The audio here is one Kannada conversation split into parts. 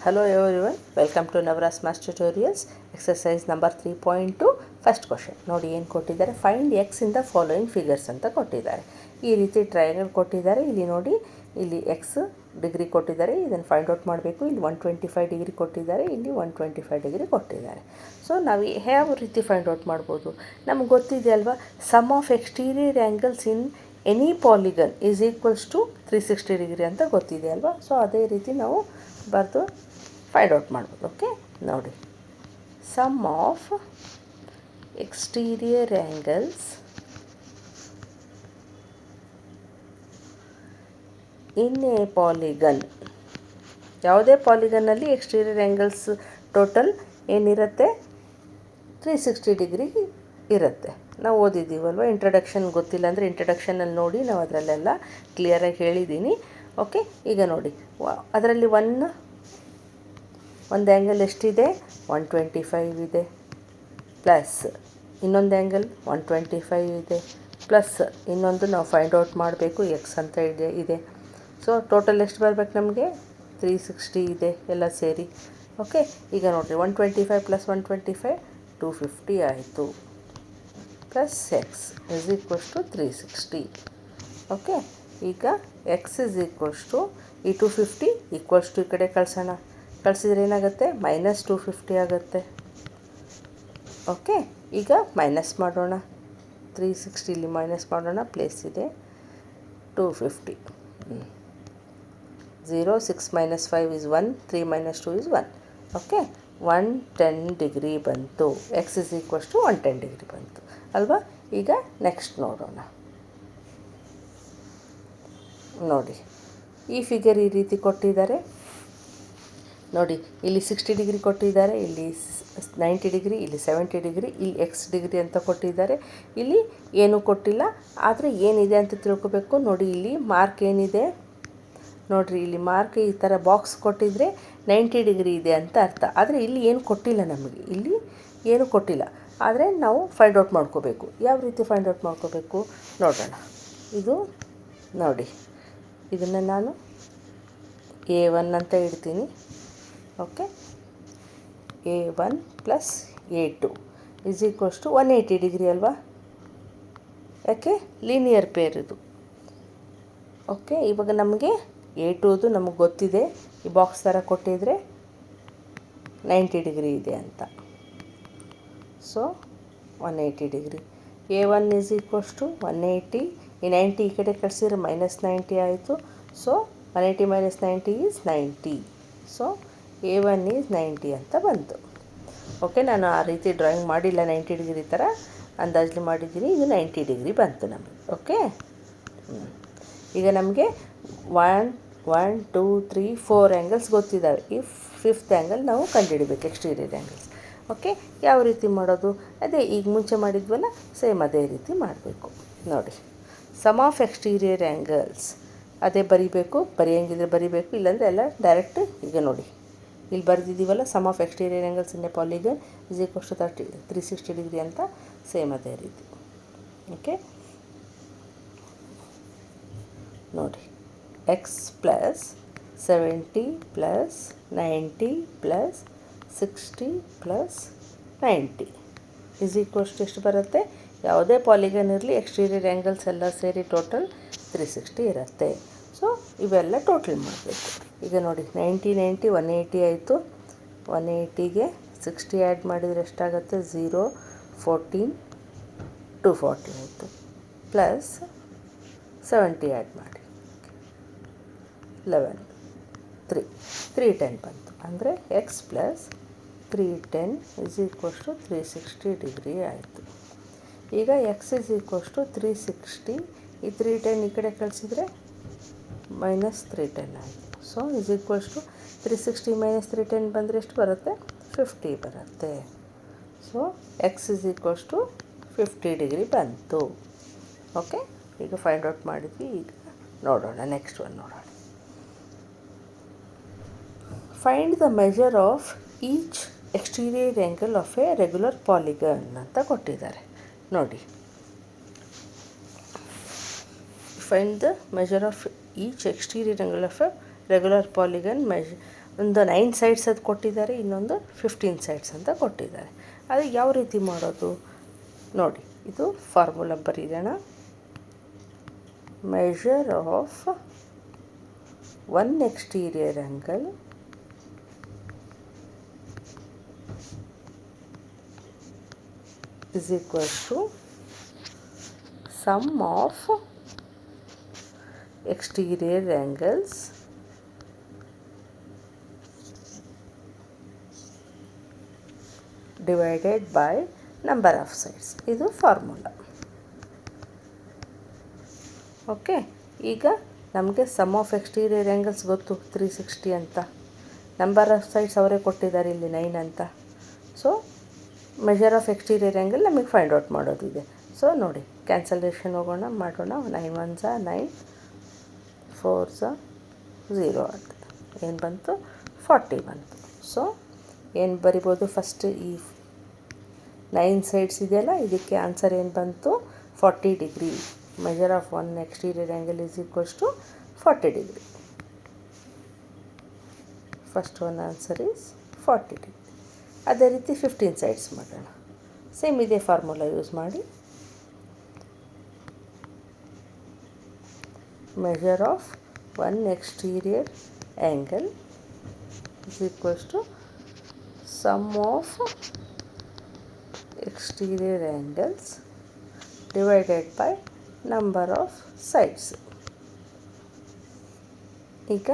Hello everyone, welcome to Navras Math Tutorials, exercise number 3.2, first question. ನೋಡಿ ಏನು ಕೊಟ್ಟಿದ್ದಾರೆ, find X in the following figures ಅಂತ ಕೊಟ್ಟಿದ್ದಾರೆ. ಈ ರೀತಿ ಟ್ರಯಾಂಗಲ್ ಕೊಟ್ಟಿದ್ದಾರೆ. ಇಲ್ಲಿ ನೋಡಿ, ಇಲ್ಲಿ ಎಕ್ಸ್ ಡಿಗ್ರಿ ಕೊಟ್ಟಿದ್ದಾರೆ, ಇದನ್ನು ಫೈಂಡ್ ಔಟ್ ಮಾಡಬೇಕು. ಇಲ್ಲಿ 125 ಡಿಗ್ರಿ ಕೊಟ್ಟಿದ್ದಾರೆ, ಇಲ್ಲಿ 125 ಡಿಗ್ರಿ ಕೊಟ್ಟಿದ್ದಾರೆ. ಸೊ ನಾವು ಯಾವ ರೀತಿ ಫೈಂಡ್ ಔಟ್ ಮಾಡ್ಬೋದು, ನಮ್ಗೆ ಗೊತ್ತಿದೆ ಅಲ್ವಾ, sum of exterior angles in any polygon is equals to 360 degree ಅಂತ ಗೊತ್ತಿದೆ ಅಲ್ವಾ. ಸೊ ಅದೇ ರೀತಿ ನಾವು ಬರೆದು ಫೈಂಡ್ ಔಟ್ ಮಾಡ್ಬೋದು. ಓಕೆ, ನೋಡಿ, sum of exterior angles in a polygon, ಯಾವುದೇ ಪಾಲಿಗನ್ನಲ್ಲಿ ಎಕ್ಸ್ಟೀರಿಯರ್ ಆ್ಯಂಗಲ್ಸ್ ಟೋಟಲ್ ಏನಿರುತ್ತೆ, 360 ಡಿಗ್ರಿ ಇರುತ್ತೆ. ನಾವು ಓದಿದ್ದೀವಲ್ವ, ಇಂಟ್ರಡಕ್ಷನ್ ಗೊತ್ತಿಲ್ಲ ಅಂದರೆ ಇಂಟ್ರಡಕ್ಷನಲ್ಲಿ ನೋಡಿ, ನಾವು ಅದರಲ್ಲೆಲ್ಲ ಕ್ಲಿಯರಾಗಿ ಹೇಳಿದ್ದೀನಿ. ಓಕೆ, ಈಗ ನೋಡಿ, ಅದರಲ್ಲಿ ಒಂದು ಆ್ಯಂಗಲ್ ಎಷ್ಟಿದೆ, 125 ಇದೆ, ಪ್ಲಸ್ ಇನ್ನೊಂದು ಆ್ಯಂಗಲ್ 125 ಇದೆ, ಪ್ಲಸ್ ಇನ್ನೊಂದು ನಾವು ಫೈಂಡ್ ಔಟ್ ಮಾಡಬೇಕು, ಎಕ್ಸ್ ಅಂತ ಇದೆ. ಸೊ ಟೋಟಲ್ ಎಷ್ಟು ಬರಬೇಕು ನಮಗೆ, 360 ಇದೆ ಎಲ್ಲ ಸೇರಿ. ಓಕೆ, ಈಗ ನೋಡಿರಿ, 125 ಪ್ಲಸ್ 125 250 ಆಯಿತು, plus x is equals to 360. Okay, ಈಗ ಎಕ್ಸ್ ಇಸ್ ಈಕ್ವಲ್ಸ್ ಟು ಈ 250 ಈಕ್ವಲ್ಸ್ ಟು ಈ ಕಡೆ ಕಳಿಸಿದ್ರೆ ಏನಾಗುತ್ತೆ, -250 ಆಗುತ್ತೆ. ಓಕೆ, ಈಗ ಮೈನಸ್ ಮಾಡೋಣ, 360 ಇಲ್ಲಿ ಮೈನಸ್ ಮಾಡೋಣ, ಪ್ಲೇಸ್ ಇದೆ 250. 0 6 - 5 is 1, 3 - 2 is 1. ಓಕೆ, 110 ಡಿಗ್ರಿ ಬಂತು, x is equals to 110 degree ಬಂತು ಅಲ್ವಾ. ಈಗ ನೆಕ್ಸ್ಟ್ ನೋಡೋಣ. ನೋಡಿ, ಈ ಫಿಗರ್ ಈ ರೀತಿ ಕೊಟ್ಟಿದ್ದಾರೆ. ನೋಡಿ, ಇಲ್ಲಿ 60 ಡಿಗ್ರಿ ಕೊಟ್ಟಿದ್ದಾರೆ, ಇಲ್ಲಿ 90 ಡಿಗ್ರಿ, ಇಲ್ಲಿ 70 ಡಿಗ್ರಿ, ಇಲ್ಲಿ ಎಕ್ಸ್ ಡಿಗ್ರಿ ಅಂತ ಕೊಟ್ಟಿದ್ದಾರೆ. ಇಲ್ಲಿ ಏನೂ ಕೊಟ್ಟಿಲ್ಲ, ಆದರೆ ಏನಿದೆ ಅಂತ ತಿಳ್ಕೊಬೇಕು. ನೋಡಿ, ಇಲ್ಲಿ ಮಾರ್ಕ್ ಏನಿದೆ ನೋಡಿರಿ, ಇಲ್ಲಿ ಮಾರ್ಕ್ ಈ ಥರ ಬಾಕ್ಸ್ ಕೊಟ್ಟಿದ್ರೆ 90 ಡಿಗ್ರಿ ಇದೆ ಅಂತ ಅರ್ಥ. ಆದರೆ ಇಲ್ಲಿ ಏನು ಕೊಟ್ಟಿಲ್ಲ, ನಮಗೆ ಇಲ್ಲಿ ಏನು ಕೊಟ್ಟಿಲ್ಲ, ಆದರೆ ನಾವು ಫೈಂಡ್ ಔಟ್ ಮಾಡ್ಕೋಬೇಕು. ಯಾವ ರೀತಿ ಫೈಂಡ್ ಔಟ್ ಮಾಡ್ಕೋಬೇಕು ನೋಡೋಣ. ಇದು ನೋಡಿ, ಇದನ್ನು ನಾನು A1 ಅಂತ ಇಡ್ತೀನಿ. Okay, A1 plus A2 is equals to 180 degree ಅಲ್ವಾ, ಯಾಕೆ ಲೀನಿಯರ್ ಪೇರ್ ಇದು. ಓಕೆ, ಇವಾಗ ನಮಗೆ A2ದು ನಮಗೆ ಗೊತ್ತಿದೆ, ಈ ಬಾಕ್ಸ್ ಥರ ಕೊಟ್ಟಿದ್ರೆ 90 ಡಿಗ್ರಿ ಇದೆ ಅಂತ. So 180 degree, A1 is equals to 180, ಈ 90 ಈ ಕಡೆ ಕಳಿಸಿದ್ರೆ -90 ಆಯಿತು. So 180 - 90 is 90. So A1 is 90 ಅಂತ ಬಂತು. ಓಕೆ, ನಾನು ಆ ರೀತಿ ಡ್ರಾಯಿಂಗ್ ಮಾಡಿಲ್ಲ, 90 ಡಿಗ್ರಿ ಥರ ಅಂದಾಜು ಮಾಡಿದ್ದೀನಿ. ಇದು 90 ಡಿಗ್ರಿ ಬಂತು ನಮಗೆ. ಓಕೆ, ಈಗ ನಮಗೆ 1 2 3 4 ಆ್ಯಂಗಲ್ಸ್ ಗೊತ್ತಿದ್ದಾವೆ. ಈ 5th ಆ್ಯಂಗಲ್ ನಾವು ಕಂಡುಹಿಡಬೇಕು, ಎಕ್ಸ್ಟೀರಿಯರ್ ಆ್ಯಂಗಲ್ಸ್. ಓಕೆ, ಯಾವ ರೀತಿ ಮಾಡೋದು, ಅದೇ ಈಗ ಮುಂಚೆ ಮಾಡಿದ್ವಲ್ಲ, ಸೇಮ್ ಅದೇ ರೀತಿ ಮಾಡಬೇಕು. ನೋಡಿ, ಸಮ್ ಆಫ್ ಎಕ್ಸ್ಟೀರಿಯರ್ ಆ್ಯಂಗಲ್ಸ್ ಅದೇ ಬರಿಬೇಕು, ಬರೆಯೋಂಗಿದ್ರೆ ಬರಿಬೇಕು, ಇಲ್ಲಾಂದರೆ ಎಲ್ಲ ಡೈರೆಕ್ಟ್. ಈಗ ನೋಡಿ, ಇಲ್ಲಿ ಬರೆದಿದ್ದೀವಲ್ಲ, sum of exterior angles in a polygon is equals to 360 degree ಅಂತ, ಸೇಮ್ ಅದೇ ರೀತಿ. ಓಕೆ, ನೋಡಿ, x plus 70 plus 90 plus 60 plus 90 is equals to ಎಷ್ಟು ಬರುತ್ತೆ, ಯಾವುದೇ ಪಾಲಿಗನ್ ಇರಲಿ ಎಕ್ಸ್ಟೀರಿಯರ್ ಆ್ಯಂಗಲ್ಸ್ ಎಲ್ಲ ಸೇರಿ ಟೋಟಲ್ 360 ಇರುತ್ತೆ. ಸೊ ಇವೆಲ್ಲ ಟೋಟಲ್ ಮಾಡಬೇಕು. ಈಗ ನೋಡಿ, 90 90 180 ಆಯಿತು, 180ಗೆ 60 ಆ್ಯಡ್ ಮಾಡಿದರೆ ಎಷ್ಟಾಗುತ್ತೆ, 0 14 240 ಆಯಿತು, ಪ್ಲಸ್ 70 ಆ್ಯಡ್ ಮಾಡಿ 11 310 ಬಂತು. ಅಂದರೆ x plus 310 is equals to 360 degree ಆಯಿತು. ಈಗ ಎಕ್ಸ್ ಇಸ್ ಈಕ್ವಲ್ಸ್ ಟು 360, ಈ 310 ಈ ಕಡೆ ಕಳಿಸಿದರೆ -310 ಆಯಿತು. ಸೊ ಇಸ್ ಈಕ್ವಲ್ಸ್ ಟು 360 - 310 ಬಂದರೆ ಎಷ್ಟು ಬರುತ್ತೆ, 50 ಬರುತ್ತೆ. So x is equals to 50 degree ಬಂತು. ಓಕೆ, ಈಗ ಫೈಂಡ್ ಔಟ್ ಮಾಡಿದ್ವಿ. ಈಗ ನೋಡೋಣ, ನೆಕ್ಸ್ಟ್ ಒನ್ ನೋಡೋಣ. Find the measure of each exterior angle of a regular polygon ಅಂತ ಕೊಟ್ಟಿದ್ದಾರೆ. ನೋಡಿ, find the measure of each exterior angle of a regular polygon ಒಂದು 9 ಸೈಡ್ಸ್ ಅದು ಕೊಟ್ಟಿದ್ದಾರೆ, ಇನ್ನೊಂದು 15 ಸೈಡ್ಸ್ ಅಂತ ಕೊಟ್ಟಿದ್ದಾರೆ. ಅದು ಯಾವ ರೀತಿ ಮಾಡೋದು ನೋಡಿ. ಇದು ಫಾರ್ಮುಲಾ ಬರೀರೋಣ. Measure of one exterior angle is equal to sum of exterior angles divided by number of sides. ಇದು ಫಾರ್ಮುಲಾ. ಓಕೆ, ಈಗ ನಮಗೆ ಸಮ್ ಆಫ್ ಎಕ್ಸ್ಟೀರಿಯರ್ ಆ್ಯಂಗಲ್ಸ್ ಗೊತ್ತು 360 ಅಂತ. ನಂಬರ್ ಆಫ್ ಸೈಡ್ಸ್ ಅವರೇ ಕೊಟ್ಟಿದ್ದಾರೆ ಇಲ್ಲಿ 9 ಅಂತ. So measure of exterior angle ನಮಗೆ ಫೈಂಡ್ ಔಟ್ ಮಾಡೋದಿದೆ. ಸೊ ನೋಡಿ, ಕ್ಯಾನ್ಸಲೇಷನ್ ಹೋಗೋಣ, ಮಾಡೋಣ. 9 1 9, 4 0 ಆಗ್ತದೆ. ಏನು ಬಂತು? 40 ಬಂತು. ಸೊ ಏನು ಬರಿಬೋದು? ಫಸ್ಟ್ ಈ 9 ಸೈಡ್ಸ್ ಇದೆಯಲ್ಲ, ಇದಕ್ಕೆ ಆನ್ಸರ್ ಏನು ಬಂತು? 40 degree. Measure of one exterior angle is equals to 40 degree. First one answer is 40 degree. ಅದೇ ರೀತಿ 15 ಸೈಡ್ಸ್ ಮಾಡೋಣ. ಸೇಮ್ ಇದೇ ಫಾರ್ಮುಲಾ ಯೂಸ್ ಮಾಡಿ. Measure of one exterior angle is equals to sum of exterior angles divided by number of sides. ಈಗ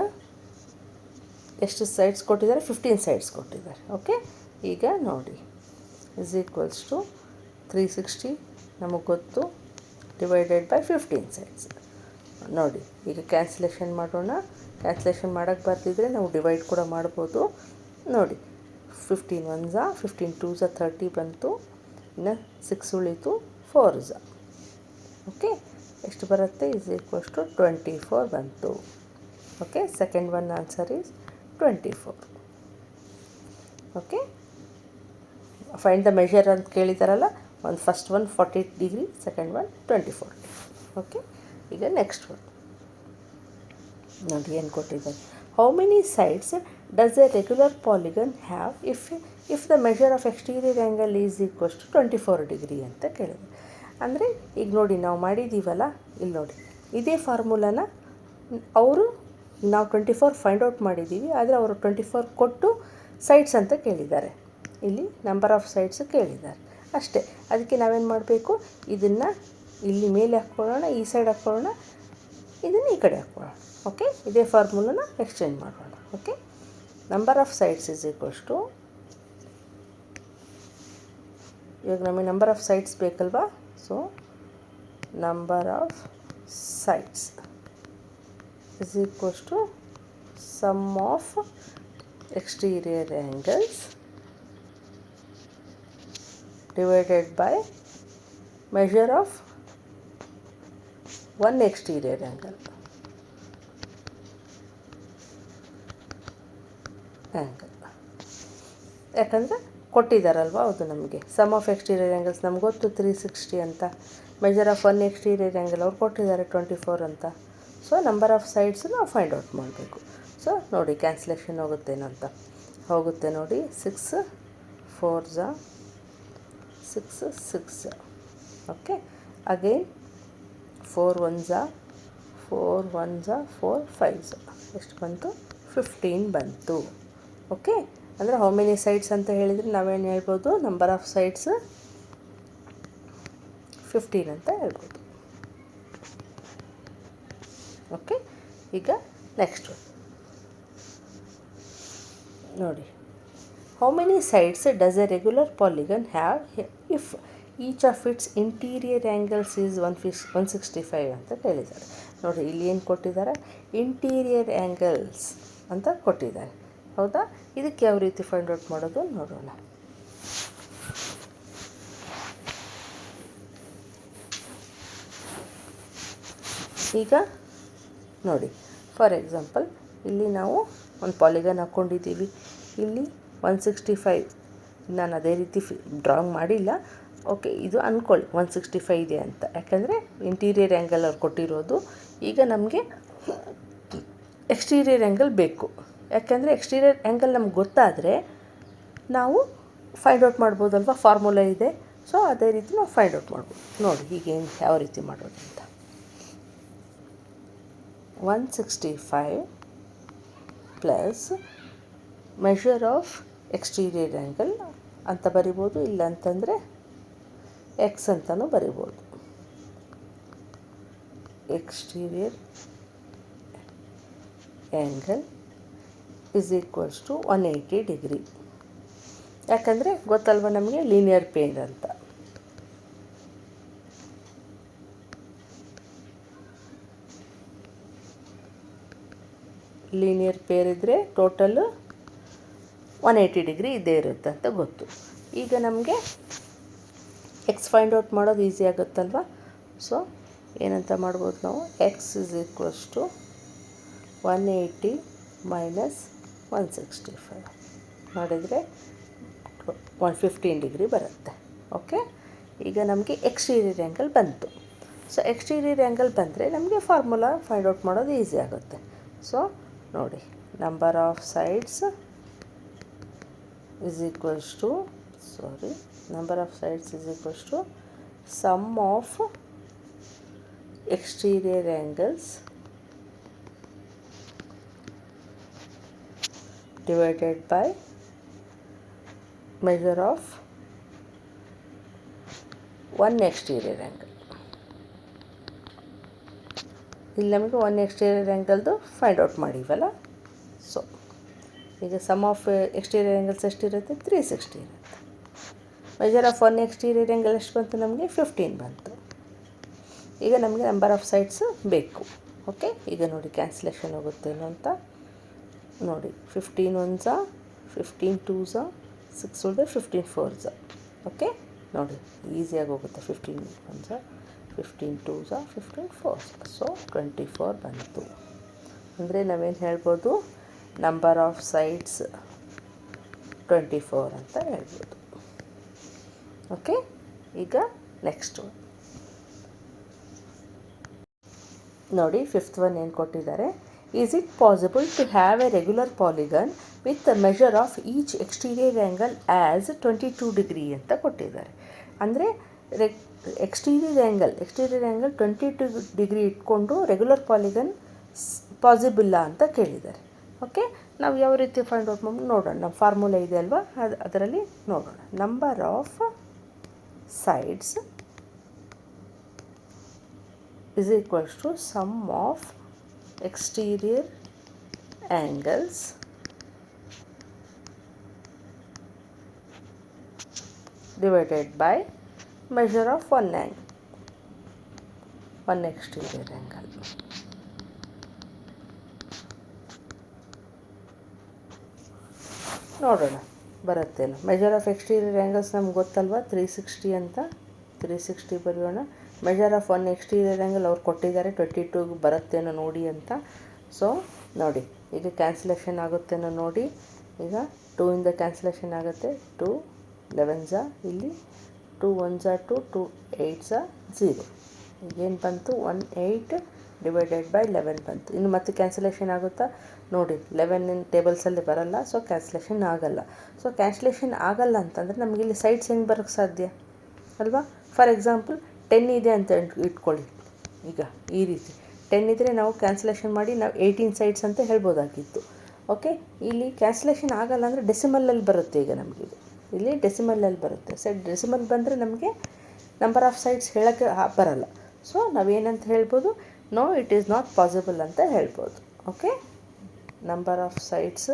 ಎಷ್ಟು ಸೈಡ್ಸ್ ಕೊಟ್ಟಿದ್ದಾರೆ? 15 ಸೈಡ್ಸ್ ಕೊಟ್ಟಿದ್ದಾರೆ. ಓಕೆ, ಈಗ ನೋಡಿ, is equals to 360 ನಮಗೆ ಗೊತ್ತು, ಡಿವೈಡೆಡ್ ಬೈ 15 ಸೈಡ್ಸ್. ನೋಡಿ, ಈಗ ಕ್ಯಾನ್ಸಲೇಷನ್ ಮಾಡೋಣ. ಕ್ಯಾನ್ಸಲೇಷನ್ ಮಾಡೋಕ್ಕೆ ಬರ್ತಿದ್ರೆ ನಾವು ಡಿವೈಡ್ ಕೂಡ ಮಾಡ್ಬೋದು. ನೋಡಿ, 15 1 15 2 30 ಬಂತು. ಇನ್ನು 6 ಉಳಿತು, 4 ಓಕೆ, ಎಷ್ಟು ಬರುತ್ತೆ? ಈಸ್ ಈಕ್ವಲ್ಸ್ ಟು 24 ಬಂತು. ಓಕೆ, second one answer is 24. Okay, find the measure ಅಂತ ಕೇಳಿದಾರಲ್ಲ, ಒಂದು first one 40 degree, second one 24 degree. Okay, ಈಗ ನೆಕ್ಸ್ಟ್ ಒನ್ ನೋಡಿ ಏನು ಕೊಟ್ಟಿದ್ದಾರೆ. How many sides does a regular polygon have if the measure of exterior angle is equals to 24 degree ಅಂತ ಕೇಳಿದೆ. ಅಂದರೆ ಈಗ ನೋಡಿ, ನಾವು ಮಾಡಿದ್ದೀವಲ್ಲ, ಇಲ್ಲಿ ನೋಡಿ, ಇದೇ ಫಾರ್ಮುಲಾನ ಅವರು ನಾವು 24 ಫೈಂಡ್ ಔಟ್ ಮಾಡಿದ್ದೀವಿ, ಆದರೆ ಅವರು 24 ಕೊಟ್ಟು ಸೈಡ್ಸ್ ಅಂತ ಕೇಳಿದ್ದಾರೆ. ಇಲ್ಲಿ ನಂಬರ್ ಆಫ್ ಸೈಡ್ಸ್ ಕೇಳಿದ್ದಾರೆ ಅಷ್ಟೇ. ಅದಕ್ಕೆ ನಾವೇನು ಮಾಡಬೇಕು? ಇದನ್ನು ಇಲ್ಲಿ ಮೇಲೆ ಹಾಕ್ಕೊಳ್ಳೋಣ, ಈ ಸೈಡ್ ಹಾಕ್ಕೊಳ್ಳೋಣ, ಇದನ್ನು ಈ ಕಡೆ ಹಾಕ್ಕೊಳ್ಳೋಣ. ಓಕೆ, ಇದೇ ಫಾರ್ಮುಲಾನ ಎಕ್ಸ್ಚೇಂಜ್ ಮಾಡೋಣ. Okay, number of sides is equals to, ಇವಾಗ ನಮಗೆ ನಂಬರ್ ಆಫ್ ಸೈಡ್ಸ್ ಬೇಕಲ್ವಾ? So number of sides is equals to sum of exterior angles divided by measure of one exterior angle. ಯಾಕಂದರೆ ಕೊಟ್ಟಿದ್ದಾರಲ್ವ, ಅದು ನಮಗೆ ಸಮ್ ಆಫ್ ಎಕ್ಸ್ಟೀರಿಯರ್ ಆ್ಯಂಗಲ್ಸ್ ನಮ್ಗೆ ಗೊತ್ತು 360 ಅಂತ. Measure of one exterior angle ಅವ್ರು ಕೊಟ್ಟಿದ್ದಾರೆ 24 ಅಂತ. ಸೊ ನಂಬರ್ ಆಫ್ ಸೈಡ್ಸ್ ನಾವು ಫೈಂಡ್ ಔಟ್ ಮಾಡಬೇಕು. ಸೊ ನೋಡಿ, ಕ್ಯಾನ್ಸಲೇಷನ್ ಹೋಗುತ್ತೇನಂತ ಹೋಗುತ್ತೆ ನೋಡಿ. 6 4 6 6. Okay, again 4 1 4 1 4 5. ಎಷ್ಟು ಬಂತು? 15 ಬಂತು. ಓಕೆ, ಅಂದರೆ ಹೌ ಮೆನಿ ಸೈಡ್ಸ್ ಅಂತ ಹೇಳಿದರೆ ನಾವೇನು ಹೇಳ್ಬೋದು? ನಂಬರ್ ಆಫ್ ಸೈಡ್ಸ್ 15 ಅಂತ ಹೇಳ್ಬೋದು. ಓಕೆ, ಈಗ ನೆಕ್ಸ್ಟ್ ನೋಡಿ. How many sides does a regular polygon have if each of it's interior angles is 165 ಅಂತ ಕೇಳಿದ್ದಾರೆ. ನೋಡಿ, ಇಲ್ಲಿ ಏನು ಕೊಟ್ಟಿದ್ದಾರೆ? ಇಂಟೀರಿಯರ್ ಆ್ಯಂಗಲ್ಸ್ ಅಂತ ಕೊಟ್ಟಿದ್ದಾರೆ. ಹೌದಾ? ಇದಕ್ಕೆ ಯಾವ ರೀತಿ ಫೈಂಡ್ ಔಟ್ ಮಾಡೋದು ನೋಡೋಣ. ಈಗ ನೋಡಿ, ಫಾರ್ ಎಕ್ಸಾಂಪಲ್ ಇಲ್ಲಿ ನಾವು ಒಂದು ಪಾಲಿಗನ್ ಹಾಕ್ಕೊಂಡಿದ್ದೀವಿ. ಇಲ್ಲಿ 165 ನಾನು ಅದೇ ರೀತಿ ಡ್ರಾಯಿಂಗ್ ಮಾಡಿಲ್ಲ. ಓಕೆ, ಇದು ಅಂದ್ಕೊಳ್ಳಿ 165 ಇದೆ ಅಂತ, ಯಾಕಂದರೆ ಇಂಟೀರಿಯರ್ ಆ್ಯಂಗಲ್ ಅವ್ರು ಕೊಟ್ಟಿರೋದು. ಈಗ ನಮಗೆ ಎಕ್ಸ್ಟೀರಿಯರ್ ಆ್ಯಂಗಲ್ ಬೇಕು. ಯಾಕೆಂದರೆ ಎಕ್ಸ್ಟೀರಿಯರ್ ಆ್ಯಂಗಲ್ ನಮ್ಗೆ ಗೊತ್ತಾದರೆ ನಾವು ಫೈಂಡ್ ಔಟ್ ಮಾಡ್ಬೋದಲ್ವ, ಫಾರ್ಮುಲಾ ಇದೆ. ಸೊ ಅದೇ ರೀತಿ ನಾವು ಫೈಂಡ್ ಔಟ್ ಮಾಡ್ಬೋದು. ನೋಡಿ ಹೀಗೇನು ಯಾವ ರೀತಿ ಮಾಡೋದು ಅಂತ. 165 plus measure of exterior angle ಅಂತ ಬರಿಬೋದು, ಇಲ್ಲ ಅಂತಂದರೆ ಎಕ್ಸ್ ಅಂತಲೂ ಬರಿಬೋದು. Exterior angle is equals to 180 degree. ಯಾಕಂದರೆ ಗೊತ್ತಲ್ವ ನಮಗೆ ಲೀನಿಯರ್ ಪೇರ್ ಅಂತ. ಲೀನಿಯರ್ ಪೇರ್ ಇದ್ದರೆ ಟೋಟಲ್ 180 ಡಿಗ್ರಿ ಇದ್ದೇ ಇರುತ್ತೆ ಅಂತ ಗೊತ್ತು. ಈಗ ನಮಗೆ ಎಕ್ಸ್ ಫೈಂಡ್ ಔಟ್ ಮಾಡೋದು ಈಸಿ ಆಗುತ್ತಲ್ವ. ಸೊ ಏನಂತ ಮಾಡ್ಬೋದು ನಾವು, x is equals to 180 minus 165 ಮಾಡಿದರೆ 115 ಡಿಗ್ರಿ ಬರುತ್ತೆ. ಓಕೆ, ಈಗ ನಮಗೆ ಎಕ್ಸ್ಟೀರಿಯರ್ ಆ್ಯಂಗಲ್ ಬಂತು. ಸೊ ಎಕ್ಸ್ಟೀರಿಯರ್ ಆ್ಯಂಗಲ್ ಬಂದರೆ ನಮಗೆ ಫಾರ್ಮುಲಾ ಫೈಂಡ್ ಔಟ್ ಮಾಡೋದು ಈಸಿ ಆಗುತ್ತೆ. ಸೊ ನೋಡಿ, number of sides is equals to number of sides is equals to sum of exterior angles divided by measure of one exterior angle. ಇಲ್ಲಿ ನಮಗೆ ಒನ್ ಎಕ್ಸ್ಟೀರಿಯರ್ ಆ್ಯಂಗಲ್ದು ಫೈಂಡ್ ಔಟ್ ಮಾಡಿವಲ್ಲ. ಸೊ ಈಗ ಸಮ್ ಆಫ್ ಎಕ್ಸ್ಟೀರಿಯರ್ ಆ್ಯಂಗಲ್ಸ್ ಎಷ್ಟಿರುತ್ತೆ, 360 ಇರುತ್ತೆ. Measure of one exterior angle ಎಷ್ಟು ಬಂತು, ನಮಗೆ 15 ಬಂತು. ಈಗ ನಮಗೆ ನಂಬರ್ ಆಫ್ ಸೈಡ್ಸ್ ಬೇಕು. ಓಕೆ, ಈಗ ನೋಡಿ ಕ್ಯಾನ್ಸಲೇಷನ್ ಹೋಗುತ್ತೇನೋ ಅಂತ ನೋಡಿ. 15 1s 15 2s 6 ಉಳಿದ್ರೆ 15 4s. ಓಕೆ, ನೋಡಿ ಈಸಿಯಾಗಿ ಹೋಗುತ್ತೆ. 15 1s 15 2s 15 4s. ಸೊ 24 ಬಂತು. ಅಂದರೆ ನಾವೇನು ಹೇಳ್ಬೋದು, ನಂಬರ್ ಆಫ್ ಸೈಡ್ಸ್ 24 ಅಂತ ಹೇಳ್ಬೋದು. ಓಕೆ, ಈಗ ನೆಕ್ಸ್ಟು ನೋಡಿ, ಫಿಫ್ತ್ ಒನ್ ಏನು ಕೊಟ್ಟಿದ್ದಾರೆ. Is it possible to have a regular polygon with the measure of each exterior angle as 22 degree ಅಂತ ಕೊಟ್ಟಿದ್ದಾರೆ. ಅಂದರೆ ಎಕ್ಸ್ಟೀರಿಯರ್ ಆ್ಯಂಗಲ್ 22 ಡಿಗ್ರಿ ಇಟ್ಕೊಂಡು ರೆಗ್ಯುಲರ್ ಪಾಲಿಗನ್ ಪಾಸಿಬಲ್ಲ ಅಂತ ಕೇಳಿದ್ದಾರೆ. ಓಕೆ, ನಾವು ಯಾವ ರೀತಿ ಫೈಂಡ್ ಔಟ್ ಮಾಡಿ ನೋಡೋಣ. ನಮ್ಮ ಫಾರ್ಮುಲಾ ಇದೆ ಅಲ್ವಾ, ಅದರಲ್ಲಿ ನೋಡೋಣ. Number of sides is equals to sum of exterior angles divided by measure of one exterior angle. ನೋಡೋಣ ಬರುತ್ತೇನೋ. ಮೆಜರ್ ಆಫ್ ಎಕ್ಸ್ಟೀರಿಯರ್ ಆ್ಯಂಗಲ್ಸ್ ನಮ್ಗೆ ಗೊತ್ತಲ್ವ, 360 ಅಂತ. 360 ಬರೆಯೋಣ. Measure of one exterior angle ಅವ್ರು ಕೊಟ್ಟಿದ್ದಾರೆ, 22 ಬರುತ್ತೇನೋ ನೋಡಿ ಅಂತ. ಸೊ ನೋಡಿ, ಈಗ ಕ್ಯಾನ್ಸಲೇಷನ್ ಆಗುತ್ತೇನೋ ನೋಡಿ. ಈಗ 2 ಇಂದ ಕ್ಯಾನ್ಸಲೇಷನ್ ಆಗುತ್ತೆ. 2 11s, ಇಲ್ಲಿ 2 1s 2, 2 8s 0. ಈಗೇನು ಬಂತು, 18 ಡಿವೈಡೆಡ್ ಬೈ 11 ಬಂತು. ಇನ್ನು ಮತ್ತೆ ಕ್ಯಾನ್ಸಲೇಷನ್ ಆಗುತ್ತಾ ನೋಡಿ. 11 ಟೇಬಲ್ಸಲ್ಲಿ ಬರಲ್ಲ, ಸೊ ಕ್ಯಾನ್ಸಲೇಷನ್ ಆಗಲ್ಲ. ಸೊ ಕ್ಯಾನ್ಸಲೇಷನ್ ಆಗಲ್ಲ ಅಂತಂದರೆ ನಮಗೆ ಇಲ್ಲಿ ಸೈಡ್ಸ್ ಹೆಂಗೆ ಬರೋಕ್ಕೆ ಸಾಧ್ಯ ಅಲ್ವಾ. ಫಾರ್ ಎಕ್ಸಾಂಪಲ್ 10 ಇದೆ ಅಂತ ಇಟ್ಕೊಳ್ಳಿ. ಈಗ ಈ ರೀತಿ 10 ಇದ್ದರೆ ನಾವು ಕ್ಯಾನ್ಸಲೇಷನ್ ಮಾಡಿ ನಾವು 18 ಸೈಡ್ಸ್ ಅಂತ ಹೇಳ್ಬೋದಾಗಿತ್ತು. ಓಕೆ, ಇಲ್ಲಿ ಕ್ಯಾನ್ಸಲೇಷನ್ ಆಗಲ್ಲ ಅಂದರೆ ಡೆಸಿಮಲಲ್ಲಿ ಬರುತ್ತೆ. ಈಗ ನಮಗೆ ಇಲ್ಲಿ ಡೆಸಿಮಲಲ್ಲಿ ಬರುತ್ತೆ. ಡೆಸಿಮಲ್ ಬಂದರೆ ನಮಗೆ ನಂಬರ್ ಆಫ್ ಸೈಡ್ಸ್ ಹೇಳೋಕ್ಕೆ ಬರಲ್ಲ. ಸೊ ನಾವೇನಂತ ಹೇಳ್ಬೋದು, no it is not possible ಅಂತ ಹೇಳ್ಬೋದು. ಓಕೆ, ನಂಬರ್ ಆಫ್ ಸೈಡ್ಸ್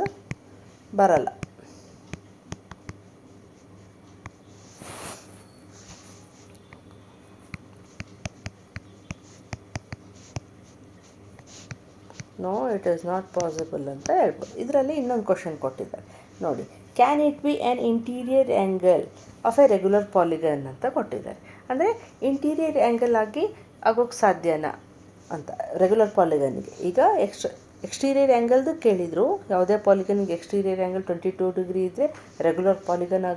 ಬರಲ್ಲ. No it is not possible ಅಂತ ಹೇಳ್ಬೋದು. ಇದರಲ್ಲಿ ಇನ್ನೊಂದು ಕ್ವಶನ್ ಕೊಟ್ಟಿದ್ದಾರೆ ನೋಡಿ. Can it be an interior angle of a regular polygon ಅಂತ ಕೊಟ್ಟಿದ್ದಾರೆ. ಅಂದರೆ ಇಂಟೀರಿಯರ್ ಆ್ಯಂಗಲ್ ಆಗಿ ಆಗೋಕ್ಕೆ ಸಾಧ್ಯನಾ ಅಂತ ರೆಗ್ಯುಲರ್ ಪಾಲಿಗನ್ಗೆ. ಈಗ ಎಕ್ಸ್ಟೀರಿಯರ್ ಆ್ಯಂಗಲ್ದು ಕೇಳಿದರು. ಯಾವುದೇ ಪಾಲಿಗನ್ಗೆ ಎಕ್ಸ್ಟೀರಿಯರ್ ಆ್ಯಂಗಲ್ 22 ಡಿಗ್ರಿ ಇದ್ದರೆ ರೆಗ್ಯುಲರ್ ಪಾಲಿಗನ್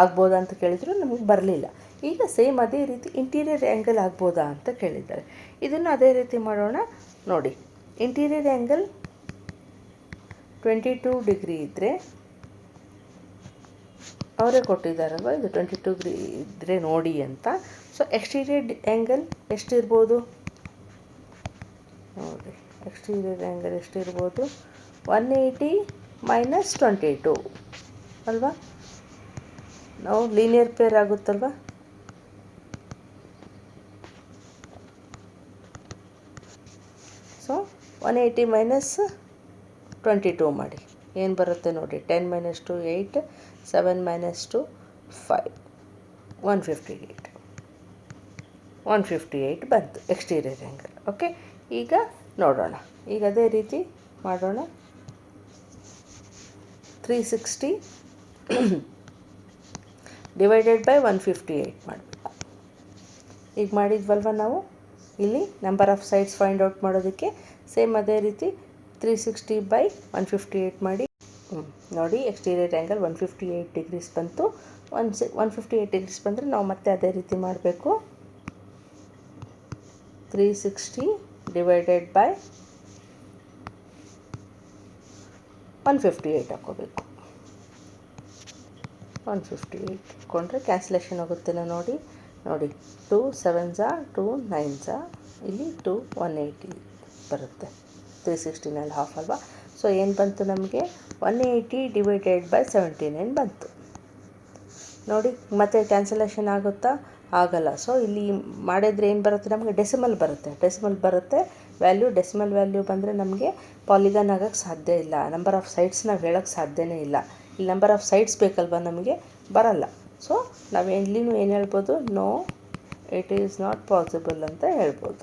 ಆಗ್ಬೋದಾ ಅಂತ ಕೇಳಿದರು, ನಮಗೆ ಬರಲಿಲ್ಲ. ಈಗ ಸೇಮ್ ಅದೇ ರೀತಿ ಇಂಟೀರಿಯರ್ ಆ್ಯಂಗಲ್ ಆಗ್ಬೋದಾ ಅಂತ ಕೇಳಿದ್ದಾರೆ. ಇದನ್ನು ಅದೇ ರೀತಿ ಮಾಡೋಣ ನೋಡಿ. ಇಂಟೀರಿಯರ್ ಆ್ಯಂಗಲ್ 22 ಡಿಗ್ರಿ ಇದ್ದರೆ ಅವರೇ ಕೊಟ್ಟಿದ್ದಾರಲ್ವ, ಇದು 22 ಡಿಗ್ರಿ ಇದ್ದರೆ ನೋಡಿ ಅಂತ. ಸೊ ಎಕ್ಸ್ಟೀರಿಯರ್ ಆ್ಯಂಗಲ್ ಎಷ್ಟಿರ್ಬೋದು ನೋಡಿ, ಎಕ್ಸ್ಟೀರಿಯರ್ ಆ್ಯಂಗಲ್ ಎಷ್ಟಿರ್ಬೋದು 180 ಮೈನಸ್ 22 ಅಲ್ವಾ. ನಾವು ಲೀನಿಯರ್ ಪೇರ್ ಆಗುತ್ತಲ್ವ. ಸೊ 180 ಮೈನಸ್ 22 ಮಾಡಿ ಏನು ಬರುತ್ತೆ ನೋಡಿ. 10 ಮೈನಸ್ 2 8, 7 ಮೈನಸ್ 2 5, 158 ಬಂತು ಎಕ್ಸ್ಟೀರಿಯರ್ ಆ್ಯಂಗಲ್. ಓಕೆ, ಈಗ ನೋಡೋಣ. ಈಗ ಅದೇ ರೀತಿ ಮಾಡೋಣ. 360 ಡಿವೈಡೆಡ್ ಬೈ 158 ಮಾಡಬೇಕು. ಈಗ ಮಾಡಿದ್ವಲ್ವ ನಾವು ಇಲ್ಲಿ number of sides find out ಮಾಡೋದಕ್ಕೆ. ಸೇಮ್ ಅದೇ ರೀತಿ 360 ಬೈ 158 ಮಾಡಿ. ನೋಡಿ, ಎಕ್ಸ್ಟೀರಿಯರ್ ಆ್ಯಂಗಲ್ 158 ಡಿಗ್ರೀಸ್ ಬಂತು. 158 ಡಿಗ್ರೀಸ್ ಬಂದರೆ ನಾವು ಮತ್ತೆ ಅದೇ ರೀತಿ ಮಾಡಬೇಕು. 360 ಡಿವೈಡೆಡ್ ಬೈ 158 ಹಾಕ್ಕೋಬೇಕು. 158 ಇಟ್ಕೊಂಡ್ರೆ ಕ್ಯಾನ್ಸಲೇಷನ್ ಆಗುತ್ತೇನೋ ನೋಡಿ. 2 7s 2 9s, ಇಲ್ಲಿ 2 180 ಬರುತ್ತೆ. 316 ಹಾಫ್ ಅಲ್ವಾ. ಸೊ ಏನು ಬಂತು ನಮಗೆ 180 ಡಿವೈಡೆಡ್ ಬೈ 79 ಬಂತು ನೋಡಿ. ಮತ್ತೆ ಕ್ಯಾನ್ಸಲೇಷನ್ ಆಗುತ್ತಾ? ಆಗಲ್ಲ. ಸೊ ಇಲ್ಲಿ ಮಾಡಿದರೆ ಏನು ಬರುತ್ತೆ ನಮಗೆ, ಡೆಸಿಮಲ್ ಬರುತ್ತೆ ವ್ಯಾಲ್ಯೂ. ಡೆಸಿಮಲ್ ವ್ಯಾಲ್ಯೂ ಬಂದರೆ ನಮಗೆ ಪಾಲಿಗಾನ್ ಆಗೋಕ್ಕೆ ಸಾಧ್ಯ ಇಲ್ಲ. ನಂಬರ್ ಆಫ್ ಸೈಡ್ಸ್ ನಾವು ಹೇಳೋಕ್ಕೆ ಸಾಧ್ಯನೇ ಇಲ್ಲ. ಇಲ್ಲಿ ನಂಬರ್ ಆಫ್ ಸೈಡ್ಸ್ ಬೇಕಲ್ವ, ನಮಗೆ ಬರಲ್ಲ. ಸೊ ನಾವು ಎಲ್ಲಿನೂ ಏನು ಹೇಳ್ಬೋದು, no it is not possible ಅಂತ ಹೇಳ್ಬೋದು.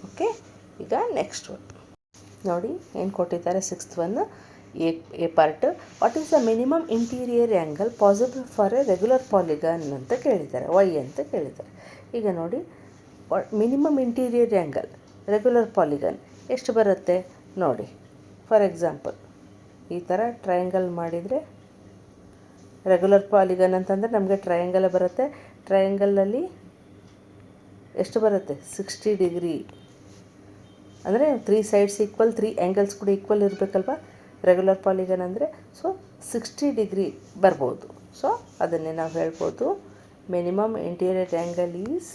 ಓಕೆ, ಈಗ ನೆಕ್ಸ್ಟ್ ಒನ್ ನೋಡಿ ಏನು ಕೊಟ್ಟಿದ್ದಾರೆ. 6th one A part. What is the minimum interior angle possible for A regular polygon ಅಂತ ಕೇಳಿದ್ದಾರೆ, ವೈ ಅಂತ ಕೇಳಿದ್ದಾರೆ. ಈಗ ನೋಡಿ, minimum interior angle regular polygon ಎಷ್ಟು ಬರುತ್ತೆ ನೋಡಿ. ಫಾರ್ ಎಕ್ಸಾಂಪಲ್ ಈ ಥರ ಟ್ರಯಾಂಗಲ್ ಮಾಡಿದರೆ ರೆಗ್ಯುಲರ್ ಪಾಲಿಗಾನ್ ಅಂತಂದರೆ ನಮಗೆ ಟ್ರಯಾಂಗಲ್ ಬರುತ್ತೆ. ಟ್ರಯಾಂಗಲಲ್ಲಿ ಎಷ್ಟು ಬರುತ್ತೆ 60 ಡಿಗ್ರಿ ಅಂದರೆ 3 ಸೈಡ್ಸ್ ಈಕ್ವಲ್, 3 ಆ್ಯಂಗಲ್ಸ್ ಕೂಡ ಈಕ್ವಲ್ ಇರಬೇಕಲ್ವ ರೆಗ್ಯುಲರ್ ಪಾಲಿಗಾನ್ ಅಂದರೆ. ಸೊ 60 ಡಿಗ್ರಿ ಬರ್ಬೋದು. ಸೊ ಅದನ್ನೇ ನಾವು ಹೇಳ್ಬೋದು minimum interior angle is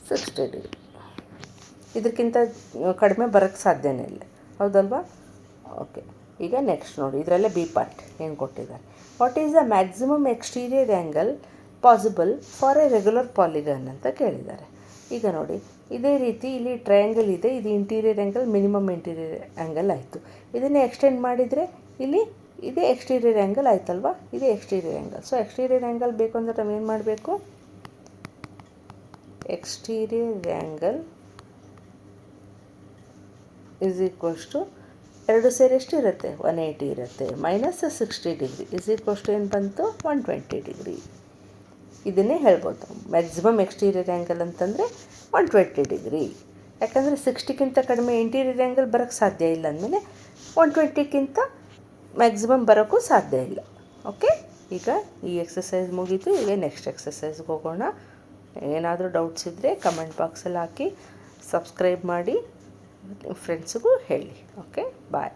60 degree. ಇದಕ್ಕಿಂತ ಕಡಿಮೆ ಬರೋಕ್ಕೆ ಸಾಧ್ಯನೇ ಇಲ್ಲ, ಹೌದಲ್ವಾ. ಓಕೆ, ಈಗ ನೆಕ್ಸ್ಟ್ ನೋಡಿ, ಇದರಲ್ಲೇ ಬಿ ಪಾರ್ಟ್ ಏನು ಕೊಟ್ಟಿದ್ದಾರೆ. What is the maximum exterior angle possible for A regular polygon ಅಂತ ಕೇಳಿದ್ದಾರೆ. ಈಗ ನೋಡಿ, ಇದೇ ರೀತಿ ಇಲ್ಲಿ ಟ್ರಯಾಂಗಲ್ ಇದೆ, ಇದು interior angle, minimum interior angle ಆಯಿತು. ಇದನ್ನೇ ಎಕ್ಸ್ಟೆಂಡ್ ಮಾಡಿದರೆ ಇಲ್ಲಿ ಇದೇ ಎಕ್ಸ್ಟೀರಿಯರ್ ಆ್ಯಂಗಲ್ ಆಯ್ತಲ್ವಾ, ಇದೇ exterior angle. So exterior angle ಬೇಕು ಅಂದರೆ ನಾವು ಏನು ಮಾಡಬೇಕು, exterior angle is equals to ಎರಡು ಸೇರಿ ಎಷ್ಟು ಇರುತ್ತೆ 180 ಇರುತ್ತೆ, minus 60 degree is equals to ಏನು ಬಂತು 120 ಡಿಗ್ರಿ. ಇದನ್ನೇ ಹೇಳ್ಬೋದು ಮ್ಯಾಕ್ಸಿಮಮ್ ಎಕ್ಸ್ಟೀರಿಯರ್ ಆ್ಯಂಗಲ್ ಅಂತಂದರೆ 120 ಡಿಗ್ರಿ. ಯಾಕಂದರೆ 60ಕ್ಕಿಂತ ಕಡಿಮೆ ಇಂಟೀರಿಯರ್ ಆ್ಯಂಗಲ್ ಬರೋಕ್ಕೆ ಸಾಧ್ಯ ಇಲ್ಲ ಅಂದಮೇಲೆ 120ಕ್ಕಿಂತ ಮ್ಯಾಕ್ಸಿಮಮ್ ಬರೋಕ್ಕೂ ಸಾಧ್ಯ ಇಲ್ಲ. ಓಕೆ, ಈಗ ಈ ಎಕ್ಸಸೈಸ್ ಮುಗೀತು. ಈಗ ನೆಕ್ಸ್ಟ್ ಎಕ್ಸಸೈಸ್ಗೆ ಹೋಗೋಣ. ಏನಾದರೂ ಡೌಟ್ಸ್ ಇದ್ದರೆ ಕಮೆಂಟ್ ಬಾಕ್ಸಲ್ಲಿ ಹಾಕಿ, ಸಬ್ಸ್ಕ್ರೈಬ್ ಮಾಡಿ, ಫ್ರೆಂಡ್ಸ್ಗೂ ಹೇಳಿ. ಓಕೆ, ಬಾಯ್.